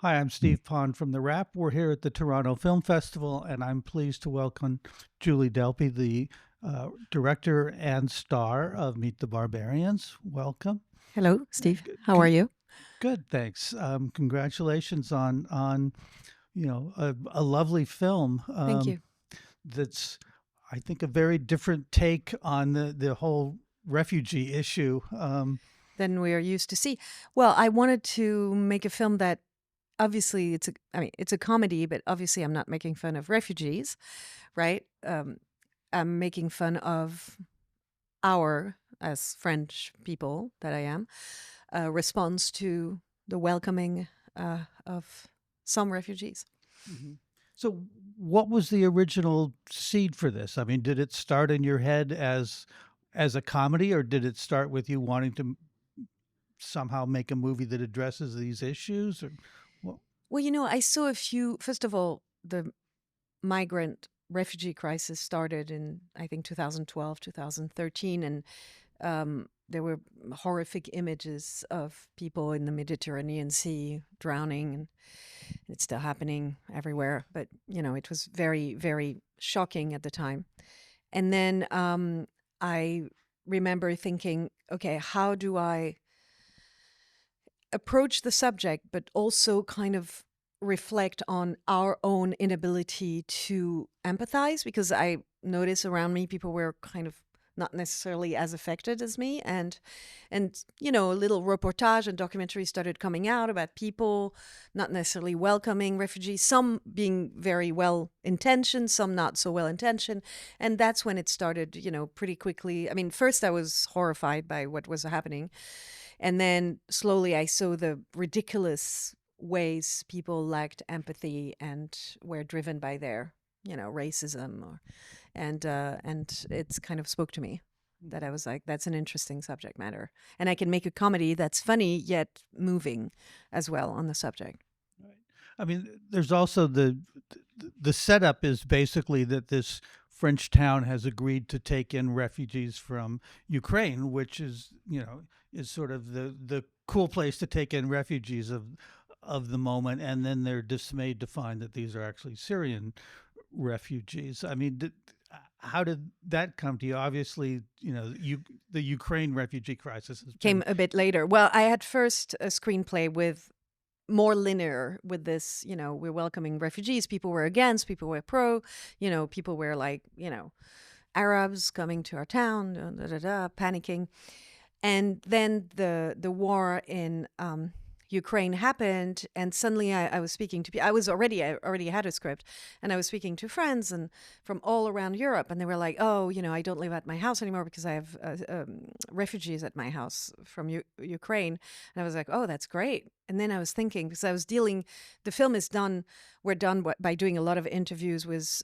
Hi, I'm Steve Pond from TheWrap. We're here at the Toronto Film Festival, and I'm pleased to welcome Julie Delpy, the director and star of Meet the Barbarians. Welcome. Hello, Uh, Steve. g- How are con- you? Good, thanks. Congratulations on a lovely film Thank you. that's, I think, a very different take on the whole refugee issue. Than we are used to see. Well, I wanted to make a film that obviously it's a comedy, but obviously I'm not making fun of refugees, right? I'm making fun of our, as French people that I am, response to the welcoming of some refugees. Mhm. So, what was the original seed for this? I mean, did it start in your head as a comedy, or did it start with you wanting to somehow make a movie that addresses these issues? Or well, Well, I saw a few, first of all, the migrant refugee crisis started in, I think, 2012, 2013. And there were horrific images of people in the Mediterranean Sea drowning, and it's still happening everywhere. But, it was very, very shocking at the time. And then I remember thinking, okay, how do I approach the subject, but also kind of reflect on our own inability to empathize? Because I notice around me people were kind of not necessarily as affected as me, and a little reportage and documentary started coming out about people not necessarily welcoming refugees, some being very well intentioned, some not so well intentioned. And that's when it started, pretty quickly. I mean, first I was horrified by what was happening, and then slowly I saw the ridiculous ways people lacked empathy and were driven by their, racism, and it's kind of spoke to me, that I was like, that's an interesting subject matter. And I can make a comedy that's funny yet moving as well on the subject. right. I mean, there's also the setup is basically that this French town has agreed to take in refugees from Ukraine, which is sort of the cool place to take in refugees of the moment, and then they're dismayed to find that these are actually Syrian refugees. I mean, how did that come to you? Obviously, the Ukraine refugee crisis has Came been. a bit later. Well, I had first a screenplay with more linear with this, we're welcoming refugees. People were against, people were pro, people were like, Arabs coming to our town, da, da, da, panicking. And then the war in Ukraine happened, and suddenly I was speaking to people. I already had a script, and I was speaking to friends and from all around Europe, and they were like, "Oh, I don't live at my house anymore because I have refugees at my house from Ukraine." And I was like, "Oh, that's great." And then I was thinking, because I was dealing, the film is done. We're done by doing a lot of interviews with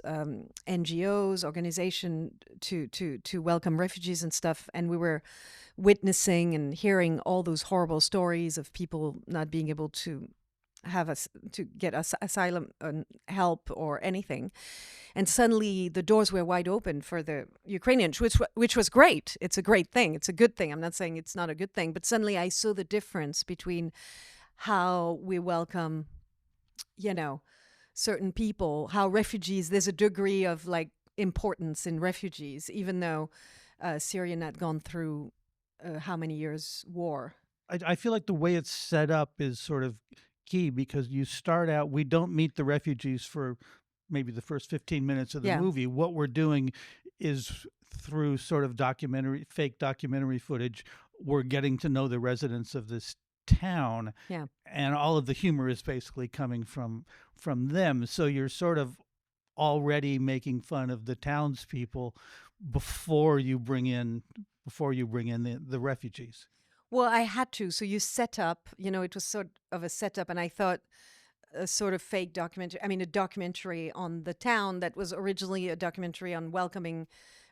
NGOs, organization to welcome refugees and stuff, and we were witnessing and hearing all those horrible stories of people not being able to have us to get us asylum help or anything. And suddenly the doors were wide open for the Ukrainians, which was great. It's a great thing. It's a good thing. I'm not saying it's not a good thing, but suddenly I saw the difference between how we welcome, you know, certain people, how refugees, there's a degree of like importance in refugees, even though Syria had gone through how many years war. I feel like the way it's set up is sort of key because you start out, we don't meet the refugees for maybe the first 15 minutes of the Yeah, movie. What we're doing is through sort of fake documentary footage, we're getting to know the residents of this town, yeah. and all of the humor is basically coming from them. So you're sort of already making fun of the townspeople before you bring in the refugees. Well, I had to. So you set up, it was sort of a setup, and I thought a sort of fake documentary. I mean, a documentary on the town that was originally a documentary on welcoming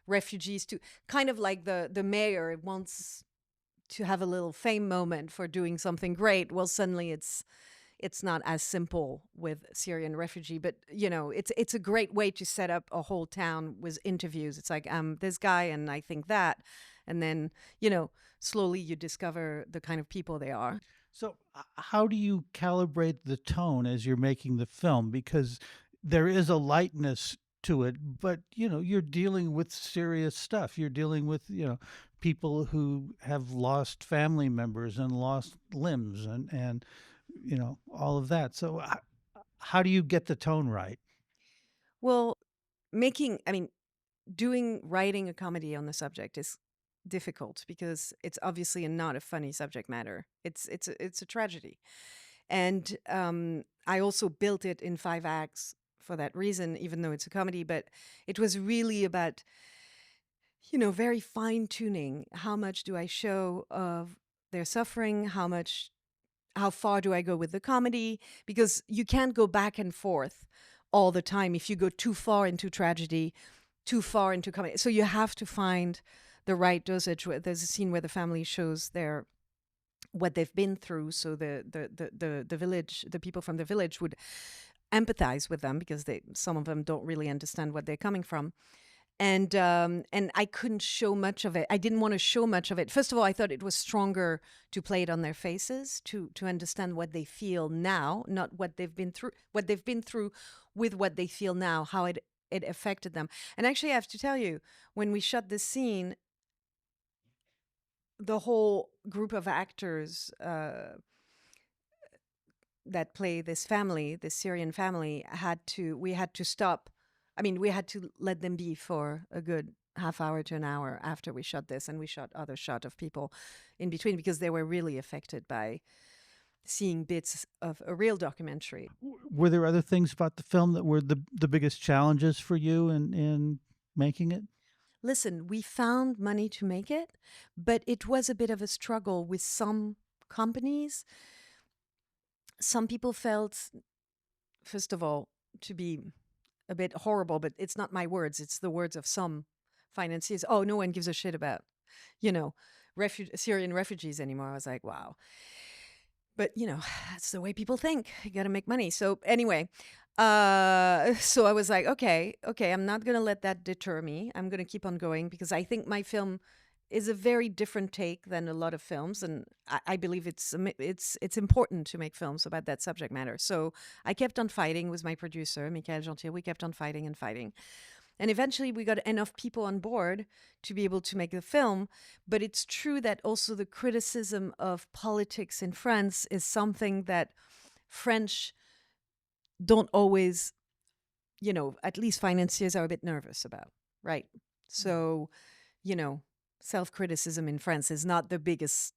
refugees to, kind of like the mayor wants to have a little fame moment for doing something great. Well, suddenly it's not as simple with Syrian refugee, but it's a great way to set up a whole town with interviews. It's like this guy and I think that, and then, you know, slowly you discover the kind of people they are. So, how do you calibrate the tone as you're making the film? Because there is a lightness to it, but you're dealing with serious stuff. You're dealing with people who have lost family members and lost limbs and all of that. So, how do you get the tone right? Well, I mean, writing a comedy on the subject is difficult because it's obviously not a funny subject matter. It's a tragedy, and I also built it in 5 acts for that reason, even though it's a comedy. But it was really about, very fine tuning. How much do I show of their suffering? How far do I go with the comedy? Because you can't go back and forth all the time. If you go too far into tragedy, too far into comedy, so you have to find the right dosage. There's a scene where the family shows their what they've been through, so the village, the people from the village would empathize with them because some of them don't really understand what they're coming from. And I couldn't show much of it. I didn't want to show much of it. First of all, I thought it was stronger to play it on their faces, to understand what they feel now, not what they've been through, with what they feel now, how it affected them. And actually, I have to tell you, when we shot this scene, the whole group of actors that play this family, this Syrian family, we had to stop. I mean, we had to let them be for a good half hour to an hour after we shot this, and we shot other shot of people in between because they were really affected by seeing bits of a real documentary. Were there other things about the film that were the biggest challenges for you in making it? Listen, we found money to make it, but it was a bit of a struggle with some companies. Some people felt, first of all, to be a bit horrible, but it's not my words, it's the words of some financiers. Oh, no one gives a shit about, you know, Syrian refugees anymore. I was like, wow. But, that's the way people think. You got to make money. So, anyway, so I was like, okay, I'm not going to let that deter me. I'm going to keep on going because I think my film is a very different take than a lot of films, and I believe it's important to make films about that subject matter. So I kept on fighting with my producer, Michael Gentil. We kept on fighting and fighting. And eventually we got enough people on board to be able to make the film. But it's true that also the criticism of politics in France is something that French don't always, at least financiers are a bit nervous about, right? So, you know, self criticism in France is not the biggest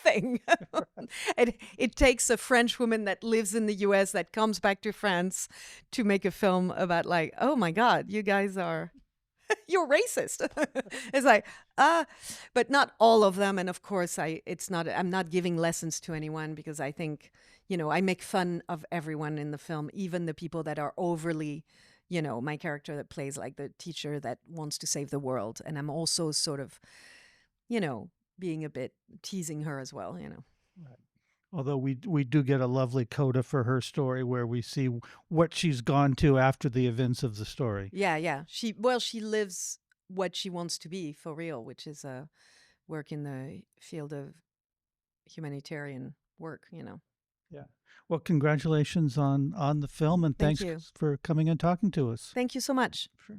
thing. It takes a French woman that lives in the US that comes back to France to make a film about, like, oh my God, you guys are you're racist. It's like, but not all of them. And of course, I'm not giving lessons to anyone because I think, I make fun of everyone in the film, even the people that are overly, my character that plays like the teacher that wants to save the world. And I'm also sort of, you know, being a bit teasing her as well. Right. Although we do get a lovely coda for her story where we see what she's gone to after the events of the story. Yeah. She lives what she wants to be for real, which is work in the field of humanitarian work. Yeah. Well, congratulations on the film, and Thank thanks you. for coming and talking to us. Thank you so much. Sure.